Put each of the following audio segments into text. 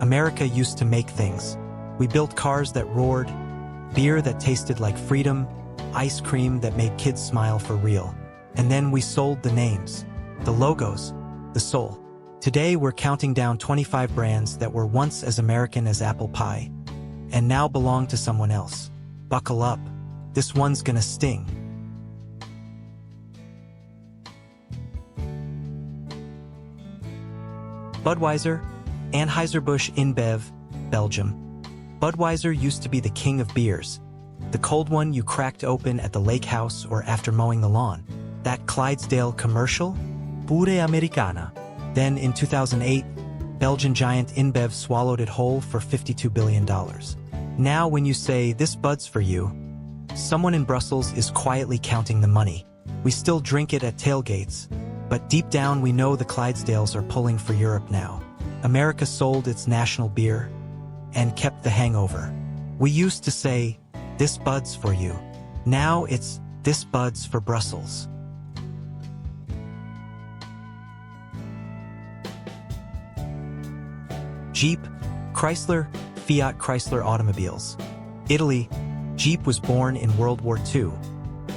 America used to make things. We built cars that roared, beer that tasted like freedom, ice cream that made kids smile for real. And then we sold the names, the logos, the soul. Today we're counting down 25 brands that were once as American as apple pie, and now belong to someone else. Buckle up, this one's gonna sting. Budweiser, Anheuser-Busch InBev, Belgium. Budweiser used to be the king of beers. The cold one you cracked open at the lake house or after mowing the lawn. That Clydesdale commercial? Pure Americana. Then in 2008, Belgian giant InBev swallowed it whole for $52 billion. Now when you say, "This Bud's for you," someone in Brussels is quietly counting the money. We still drink it at tailgates, but deep down we know the Clydesdales are pulling for Europe now. America sold its national beer and kept the hangover. We used to say, "This Bud's for you." Now it's, "This Bud's for Brussels." Jeep, Chrysler, Fiat Chrysler automobiles. Italy, Jeep was born in World War II,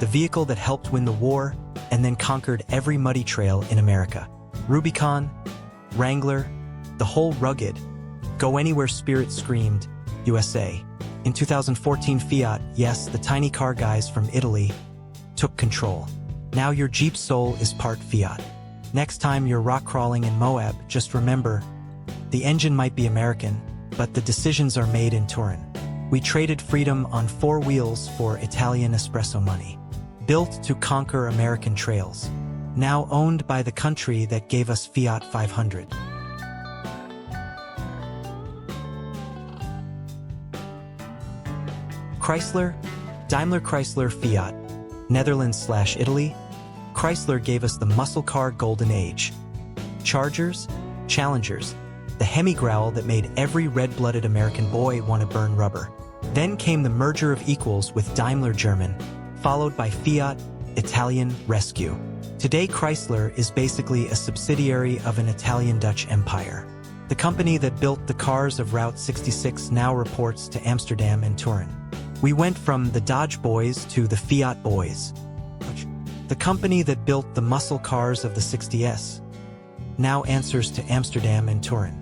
the vehicle that helped win the war and then conquered every muddy trail in America. Rubicon, Wrangler, the whole rugged, go-anywhere spirit screamed, USA. In 2014, Fiat, yes, the tiny car guys from Italy, took control. Now your Jeep soul is part Fiat. Next time you're rock crawling in Moab, just remember, the engine might be American, but the decisions are made in Turin. We traded freedom on 4 wheels for Italian espresso money. Built to conquer American trails. Now owned by the country that gave us Fiat 500. Chrysler, Daimler Chrysler Fiat, Netherlands/Italy. Chrysler gave us the muscle car golden age. Chargers, Challengers, the Hemi growl that made every red-blooded American boy want to burn rubber. Then came the merger of equals with Daimler German, followed by Fiat, Italian Rescue. Today Chrysler is basically a subsidiary of an Italian-Dutch empire. The company that built the cars of Route 66 now reports to Amsterdam and Turin. We went from the Dodge boys to the Fiat boys. The company that built the muscle cars of the 60S now answers to Amsterdam and Turin.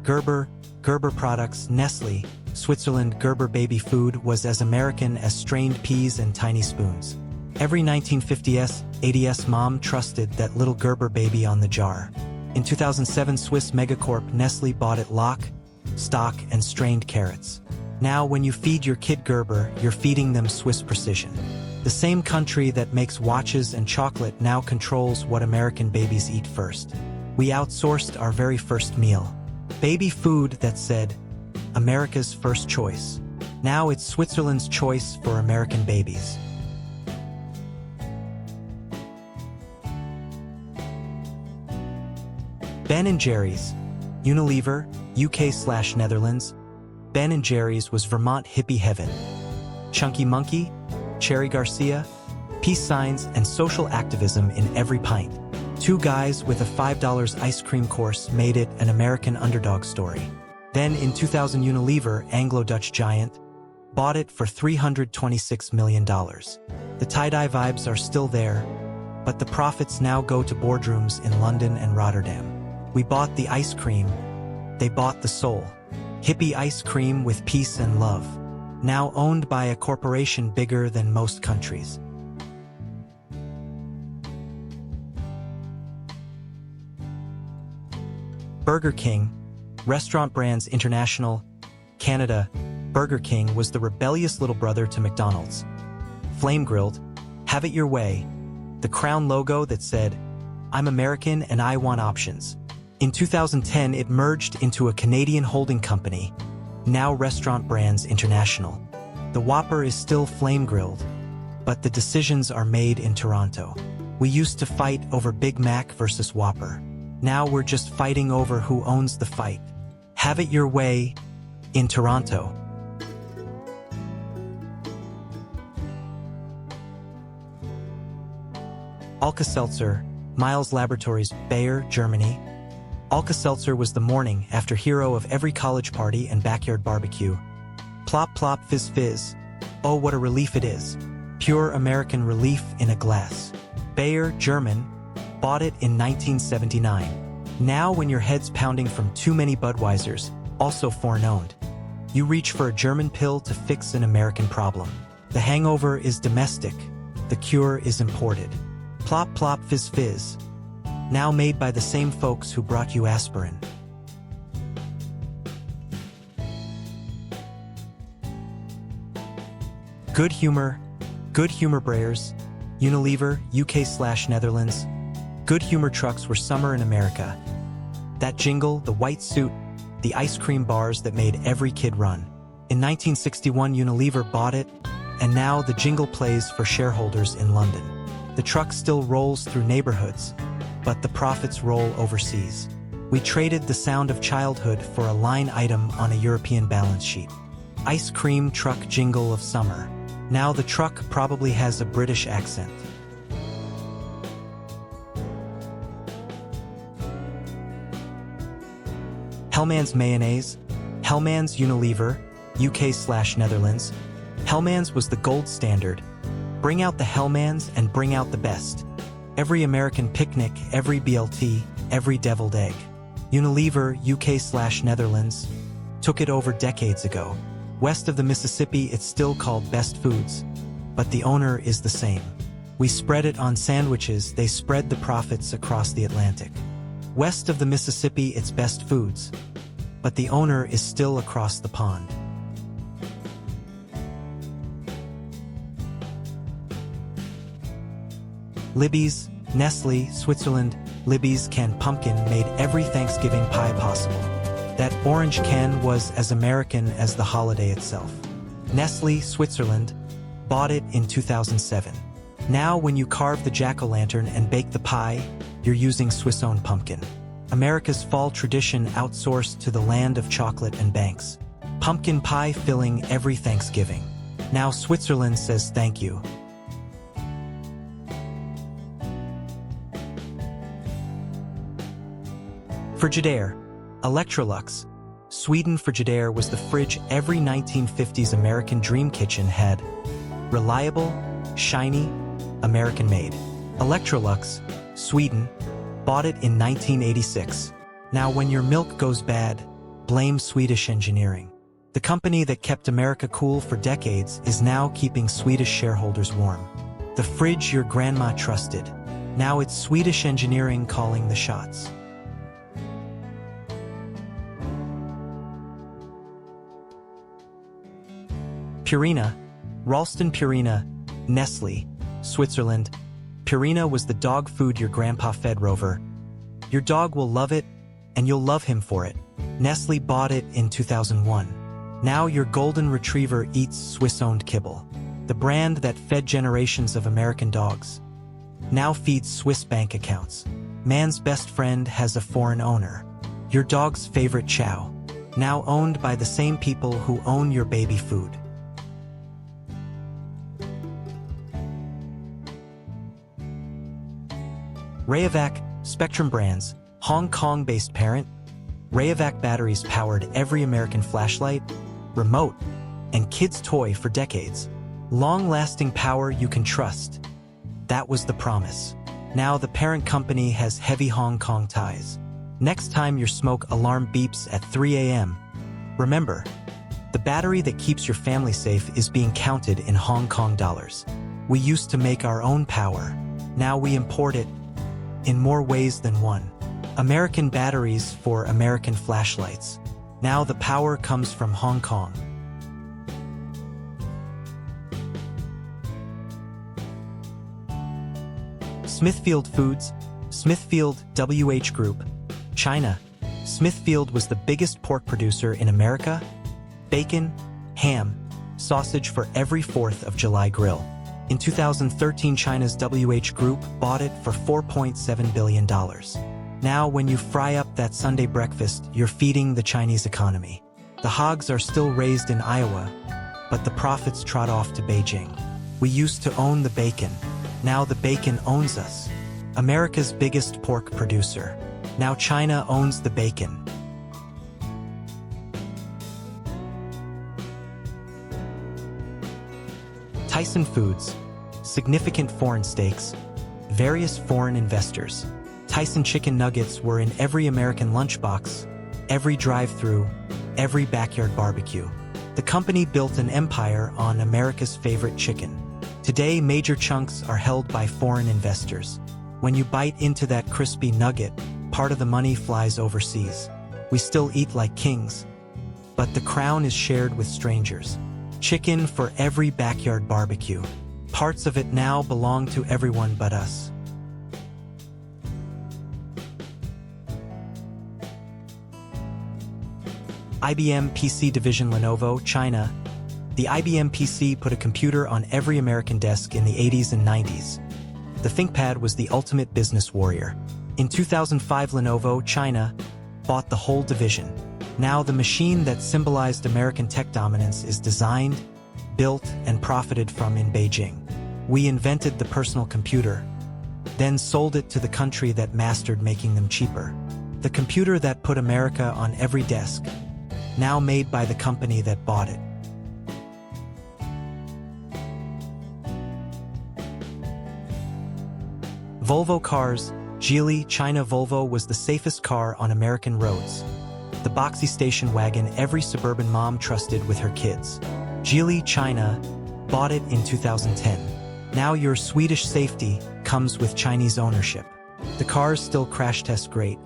Gerber, Gerber products, Nestlé, Switzerland. Gerber baby food was as American as strained peas and tiny spoons. Every 1950s, 80s mom trusted that little Gerber baby on the jar. In 2007, Swiss megacorp Nestlé bought it lock, stock, and strained carrots. Now when you feed your kid Gerber, you're feeding them Swiss precision. The same country that makes watches and chocolate now controls what American babies eat first. We outsourced our very first meal. Baby food that said, America's first choice. Now it's Switzerland's choice for American babies. Ben & Jerry's, Unilever, UK/Netherlands. Ben & Jerry's was Vermont hippie heaven. Chunky Monkey, Cherry Garcia, peace signs and social activism in every pint. 2 guys with a $5 ice cream course made it an American underdog story. Then in 2000, Unilever, Anglo-Dutch giant, bought it for $326 million. The tie-dye vibes are still there, but the profits now go to boardrooms in London and Rotterdam. We bought the ice cream, they bought the soul. Hippie ice cream with peace and love. Now owned by a corporation bigger than most countries. Burger King, Restaurant Brands International, Canada. Burger King was the rebellious little brother to McDonald's. Flame-grilled, have it your way. The crown logo that said, I'm American and I want options. In 2010, it merged into a Canadian holding company, now Restaurant Brands International. The Whopper is still flame-grilled, but the decisions are made in Toronto. We used to fight over Big Mac versus Whopper. Now we're just fighting over who owns the fight. Have it your way in Toronto. Alka-Seltzer, Miles Laboratories, Bayer, Germany. Alka-Seltzer was the morning after hero of every college party and backyard barbecue. Plop plop fizz fizz. Oh, what a relief it is. Pure American relief in a glass. Bayer, German, bought it in 1979. Now when your head's pounding from too many Budweisers, also foreign-owned, you reach for a German pill to fix an American problem. The hangover is domestic, the cure is imported. Plop plop fizz fizz. Now made by the same folks who brought you aspirin. Good Humor Breyers, Unilever, UK/Netherlands. Good Humor trucks were summer in America. That jingle, the white suit, the ice cream bars that made every kid run. In 1961, Unilever bought it, and now the jingle plays for shareholders in London. The truck still rolls through neighborhoods, but the profits roll overseas. We traded the sound of childhood for a line item on a European balance sheet. Ice cream truck jingle of summer. Now the truck probably has a British accent. Hellmann's mayonnaise. Hellmann's, Unilever, UK/Netherlands. Hellmann's was the gold standard. Bring out the Hellmann's and bring out the best. Every American picnic, every BLT, every deviled egg. Unilever, UK/Netherlands, took it over decades ago. West of the Mississippi, it's still called Best Foods, but the owner is the same. We spread it on sandwiches, they spread the profits across the Atlantic. West of the Mississippi, it's Best Foods, but the owner is still across the pond. Libby's, Nestlé, Switzerland. Libby's canned pumpkin made every Thanksgiving pie possible. That orange can was as American as the holiday itself. Nestlé, Switzerland, bought it in 2007. Now when you carve the jack-o'-lantern and bake the pie, you're using Swiss-owned pumpkin. America's fall tradition outsourced to the land of chocolate and banks. Pumpkin pie filling every Thanksgiving. Now Switzerland says thank you. Frigidaire. Electrolux. Sweden. Frigidaire was the fridge every 1950s American dream kitchen had. Reliable, shiny, American-made. Electrolux, Sweden, bought it in 1986. Now when your milk goes bad, blame Swedish engineering. The company that kept America cool for decades is now keeping Swedish shareholders warm. The fridge your grandma trusted. Now it's Swedish engineering calling the shots. Purina. Ralston. Purina, Nestlé, Switzerland. Purina was the dog food your grandpa fed Rover. Your dog will love it, and you'll love him for it. Nestlé bought it in 2001. Now your golden retriever eats Swiss-owned kibble. The brand that fed generations of American dogs now feeds Swiss bank accounts. Man's best friend has a foreign owner. Your dog's favorite chow, now owned by the same people who own your baby food. Rayovac, Spectrum Brands, Hong Kong-based parent. Rayovac batteries powered every American flashlight, remote, and kid's toy for decades. Long-lasting power you can trust. That was the promise. Now the parent company has heavy Hong Kong ties. Next time your smoke alarm beeps at 3 a.m., remember, the battery that keeps your family safe is being counted in Hong Kong dollars. We used to make our own power. Now we import it in more ways than one. American batteries for American flashlights. Now the power comes from Hong Kong. Smithfield Foods, Smithfield WH Group, China. Smithfield was the biggest pork producer in America. Bacon, ham, sausage for every 4th of July grill. In 2013, China's WH Group bought it for $4.7 billion. Now, when you fry up that Sunday breakfast, you're feeding the Chinese economy. The hogs are still raised in Iowa, but the profits trot off to Beijing. We used to own the bacon. Now the bacon owns us. America's biggest pork producer. Now China owns the bacon. Tyson Foods. Significant foreign stakes. Various foreign investors. Tyson chicken nuggets were in every American lunchbox, every drive-thru, every backyard barbecue. The company built an empire on America's favorite chicken. Today, major chunks are held by foreign investors. When you bite into that crispy nugget, part of the money flies overseas. We still eat like kings, but the crown is shared with strangers. Chicken for every backyard barbecue. Parts of it now belong to everyone but us. IBM PC division Lenovo, China. The IBM PC put a computer on every American desk in the 80s and 90s. The ThinkPad was the ultimate business warrior. In 2005, Lenovo, China, bought the whole division. Now the machine that symbolized American tech dominance is designed, built, and profited from in Beijing. We invented the personal computer, then sold it to the country that mastered making them cheaper. The computer that put America on every desk, now made by the company that bought it. Volvo cars. Geely, China. Volvo was the safest car on American roads. The boxy station wagon every suburban mom trusted with her kids. Geely, China, bought it in 2010. Now your Swedish safety comes with Chinese ownership. The cars still crash test great,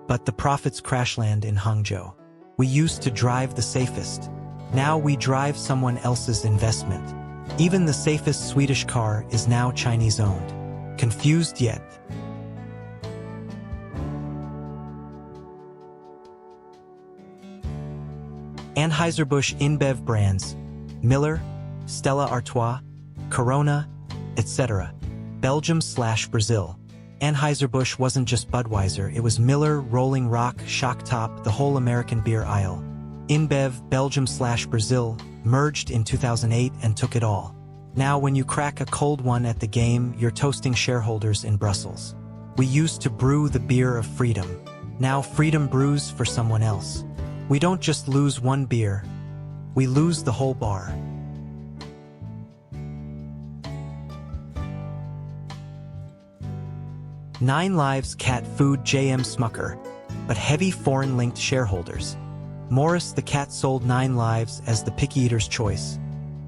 but the profits crash land in Hangzhou. We used to drive the safest. Now we drive someone else's investment. Even the safest Swedish car is now Chinese-owned. Confused yet? Anheuser-Busch InBev brands. Miller, Stella Artois, Corona, etc. Belgium/Brazil. Anheuser-Busch wasn't just Budweiser, it was Miller, Rolling Rock, Shock Top, the whole American beer aisle. InBev, Belgium/Brazil, merged in 2008 and took it all. Now when you crack a cold one at the game, you're toasting shareholders in Brussels. We used to brew the beer of freedom. Now freedom brews for someone else. We don't just lose one beer, we lose the whole bar. Nine Lives cat food. J.M. Smucker, but heavy foreign-linked shareholders. Morris the cat sold 9 Lives as the picky eater's choice.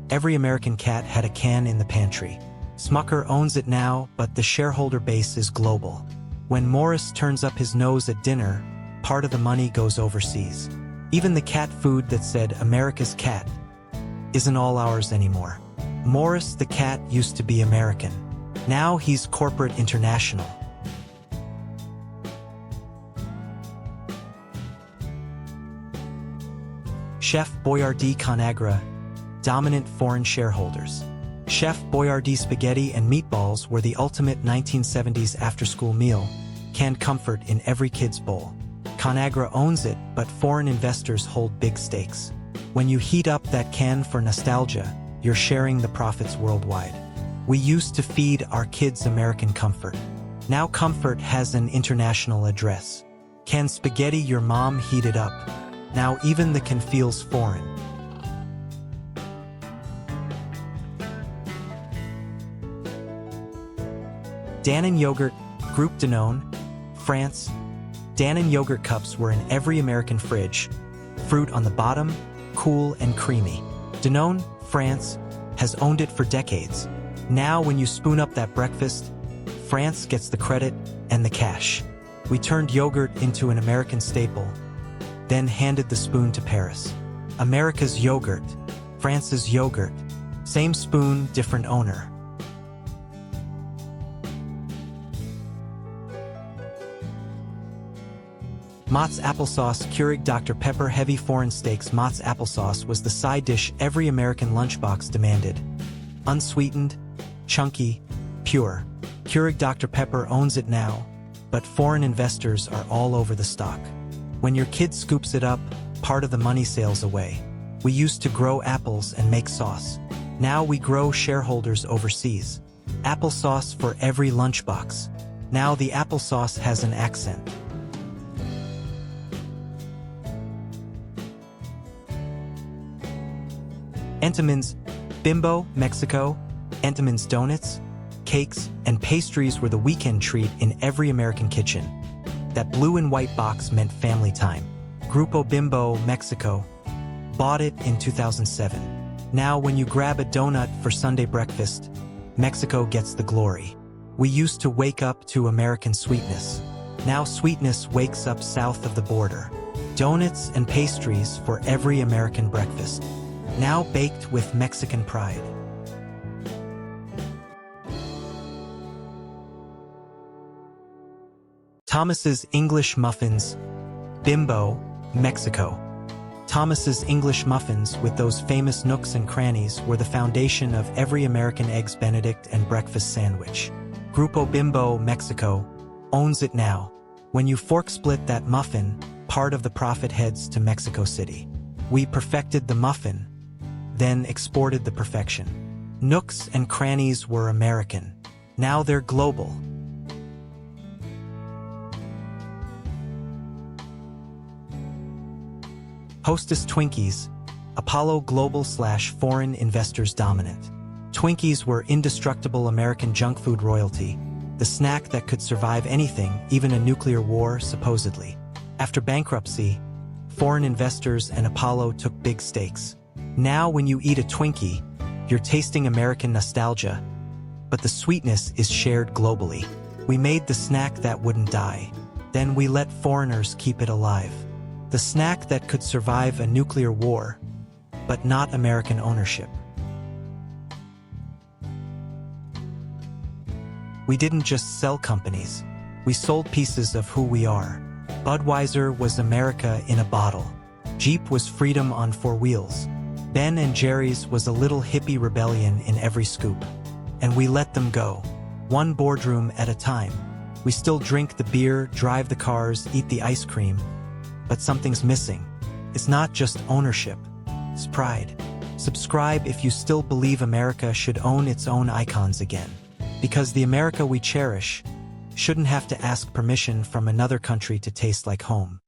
Every American cat had a can in the pantry. Smucker owns it now, but the shareholder base is global. When Morris turns up his nose at dinner, part of the money goes overseas. Even the cat food that said America's cat isn't all ours anymore. Morris the cat used to be American. Now he's corporate international. Chef Boyardee Conagra, dominant foreign shareholders. Chef Boyardee spaghetti and meatballs were the ultimate 1970s after-school meal, canned comfort in every kid's bowl. Conagra owns it, but foreign investors hold big stakes. When you heat up that can for nostalgia, you're sharing the profits worldwide. We used to feed our kids American comfort. Now comfort has an international address. Can spaghetti your mom heat it up? Now even the can feels foreign. Danone yogurt, Groupe Danone, France. Danone yogurt cups were in every American fridge. Fruit on the bottom, cool and creamy. Danone, France, has owned it for decades. Now when you spoon up that breakfast, France gets the credit and the cash. We turned yogurt into an American staple, then handed the spoon to Paris. America's yogurt, France's yogurt. Same spoon, different owner. Mott's applesauce. Keurig Dr. Pepper heavy foreign stakes. Mott's applesauce was the side dish every American lunchbox demanded. Unsweetened, chunky, pure. Keurig Dr. Pepper owns it now, but foreign investors are all over the stock. When your kid scoops it up, part of the money sails away. We used to grow apples and make sauce. Now we grow shareholders overseas. Applesauce for every lunchbox. Now the applesauce has an accent. Entenmann's, Bimbo, Mexico. Entenmann's donuts, cakes, and pastries were the weekend treat in every American kitchen. That blue and white box meant family time. Grupo Bimbo, Mexico. Bought it in 2007. Now when you grab a donut for Sunday breakfast, Mexico gets the glory. We used to wake up to American sweetness. Now sweetness wakes up south of the border. Donuts and pastries for every American breakfast. Now baked with Mexican pride. Thomas's English Muffins, Bimbo, Mexico. Thomas's English Muffins, with those famous nooks and crannies, were the foundation of every American Eggs Benedict and breakfast sandwich. Grupo Bimbo, Mexico, owns it now. When you fork split that muffin, part of the profit heads to Mexico City. We perfected the muffin, then exported the perfection. Nooks and crannies were American. Now they're global. Hostess Twinkies, Apollo Global/foreign investors dominant. Twinkies were indestructible American junk food royalty, the snack that could survive anything, even a nuclear war, supposedly. After bankruptcy, foreign investors and Apollo took big stakes. Now when you eat a Twinkie, you're tasting American nostalgia, but the sweetness is shared globally. We made the snack that wouldn't die. Then we let foreigners keep it alive. The snack that could survive a nuclear war, but not American ownership. We didn't just sell companies, we sold pieces of who we are. Budweiser was America in a bottle. Jeep was freedom on four wheels. Ben and Jerry's was a little hippie rebellion in every scoop. And we let them go, one boardroom at a time. We still drink the beer, drive the cars, eat the ice cream. But something's missing. It's not just ownership, it's pride. Subscribe if you still believe America should own its own icons again. Because the America we cherish shouldn't have to ask permission from another country to taste like home.